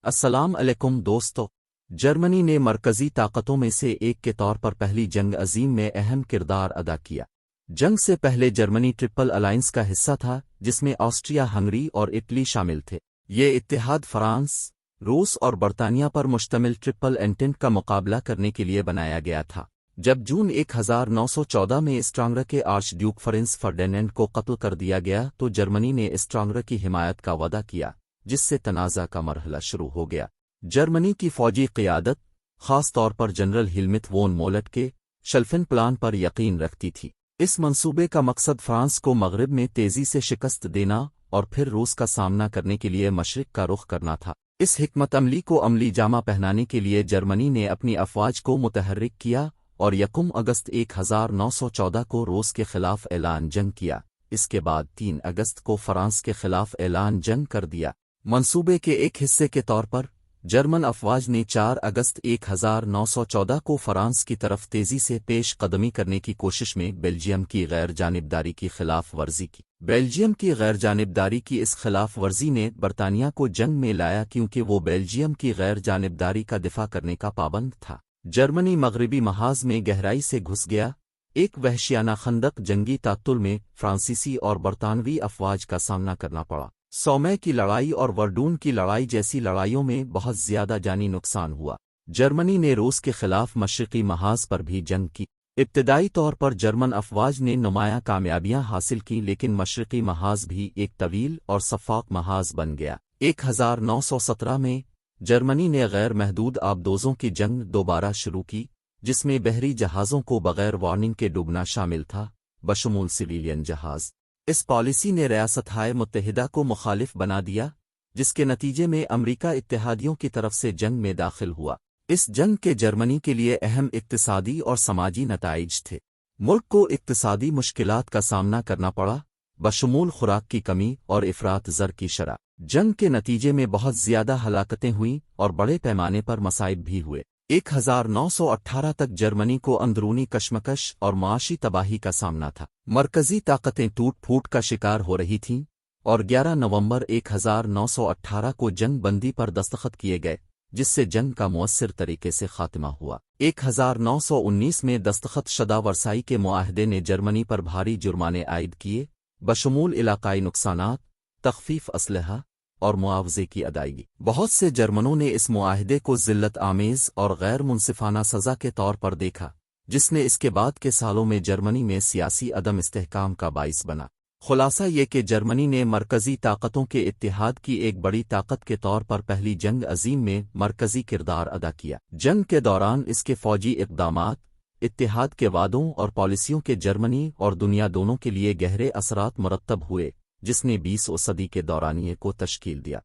السلام علیکم دوستو۔ جرمنی نے مرکزی طاقتوں میں سے ایک کے طور پر پہلی جنگ عظیم میں اہم کردار ادا کیا۔ جنگ سے پہلے جرمنی ٹرپل الائنس کا حصہ تھا، جس میں آسٹریا، ہنگری اور اٹلی شامل تھے۔ یہ اتحاد فرانس، روس اور برطانیہ پر مشتمل ٹرپل انٹینٹ کا مقابلہ کرنے کے لیے بنایا گیا تھا۔ جب جون 1914 میں اسٹرانگر کے آرچ ڈیوک فرینز فرڈینینڈ کو قتل کر دیا گیا تو جرمنی نے اسٹرانگر کی حمایت کا وعدہ کیا، جس سے تنازع کا مرحلہ شروع ہو گیا۔ جرمنی کی فوجی قیادت، خاص طور پر جنرل ہیلمت وون مولٹ کے شلفن پلان پر یقین رکھتی تھی۔ اس منصوبے کا مقصد فرانس کو مغرب میں تیزی سے شکست دینا اور پھر روس کا سامنا کرنے کے لیے مشرق کا رخ کرنا تھا۔ اس حکمت عملی کو عملی جامہ پہنانے کے لیے جرمنی نے اپنی افواج کو متحرک کیا اور 1 اگست 1914 کو روس کے خلاف اعلان جنگ کیا۔ اس کے بعد 3 اگست کو فرانس کے خلاف اعلان جنگ کر دیا۔ منصوبے کے ایک حصے کے طور پر جرمن افواج نے 4 اگست 1914 کو فرانس کی طرف تیزی سے پیش قدمی کرنے کی کوشش میں بیلجیم کی غیر جانبداری کی خلاف ورزی کی۔ بیلجیم کی غیر جانبداری کی اس خلاف ورزی نے برطانیہ کو جنگ میں لایا، کیونکہ وہ بیلجیم کی غیر جانبداری کا دفاع کرنے کا پابند تھا۔ جرمنی مغربی محاذ میں گہرائی سے گھس گیا۔ ایک وحشیانہ خندق جنگی تعطل میں فرانسیسی اور برطانوی افواج کا سامنا کرنا پڑا۔ سومے کی لڑائی اور ورڈون کی لڑائی جیسی لڑائیوں میں بہت زیادہ جانی نقصان ہوا۔ جرمنی نے روس کے خلاف مشرقی محاذ پر بھی جنگ کی۔ ابتدائی طور پر جرمن افواج نے نمایاں کامیابیاں حاصل کی، لیکن مشرقی محاذ بھی ایک طویل اور شفاف محاذ بن گیا۔ 1917 میں جرمنی نے غیر محدود آبدوزوں کی جنگ دوبارہ شروع کی، جس میں بحری جہازوں کو بغیر وارننگ کے ڈوبنا شامل تھا، بشمول سویلین جہاز۔ اس پالیسی نے ریاستہائے متحدہ کو مخالف بنا دیا، جس کے نتیجے میں امریکہ اتحادیوں کی طرف سے جنگ میں داخل ہوا۔ اس جنگ کے جرمنی کے لیے اہم اقتصادی اور سماجی نتائج تھے۔ ملک کو اقتصادی مشکلات کا سامنا کرنا پڑا، بشمول خوراک کی کمی اور افراط زر کی شرح۔ جنگ کے نتیجے میں بہت زیادہ ہلاکتیں ہوئیں اور بڑے پیمانے پر مصائب بھی ہوئے۔ 1918 تک جرمنی کو اندرونی کشمکش اور معاشی تباہی کا سامنا تھا۔ مرکزی طاقتیں ٹوٹ پھوٹ کا شکار ہو رہی تھیں اور 11 نومبر 1918 کو جنگ بندی پر دستخط کیے گئے، جس سے جنگ کا مؤثر طریقے سے خاتمہ ہوا۔ 1919 میں دستخط شدہ ورسائی کے معاہدے نے جرمنی پر بھاری جرمانے عائد کیے، بشمول علاقائی نقصانات، تخفیف اسلحہ اور معاوضے کی ادائیگی۔ بہت سے جرمنوں نے اس معاہدے کو ذلت آمیز اور غیر منصفانہ سزا کے طور پر دیکھا، جس نے اس کے بعد کے سالوں میں جرمنی میں سیاسی عدم استحکام کا باعث بنا۔ خلاصہ یہ کہ جرمنی نے مرکزی طاقتوں کے اتحاد کی ایک بڑی طاقت کے طور پر پہلی جنگ عظیم میں مرکزی کردار ادا کیا۔ جنگ کے دوران اس کے فوجی اقدامات، اتحاد کے وعدوں اور پالیسیوں کے جرمنی اور دنیا دونوں کے لیے گہرے اثرات مرتب ہوئے، جس نے 20 صدی کے دورانیے کو تشکیل دیا۔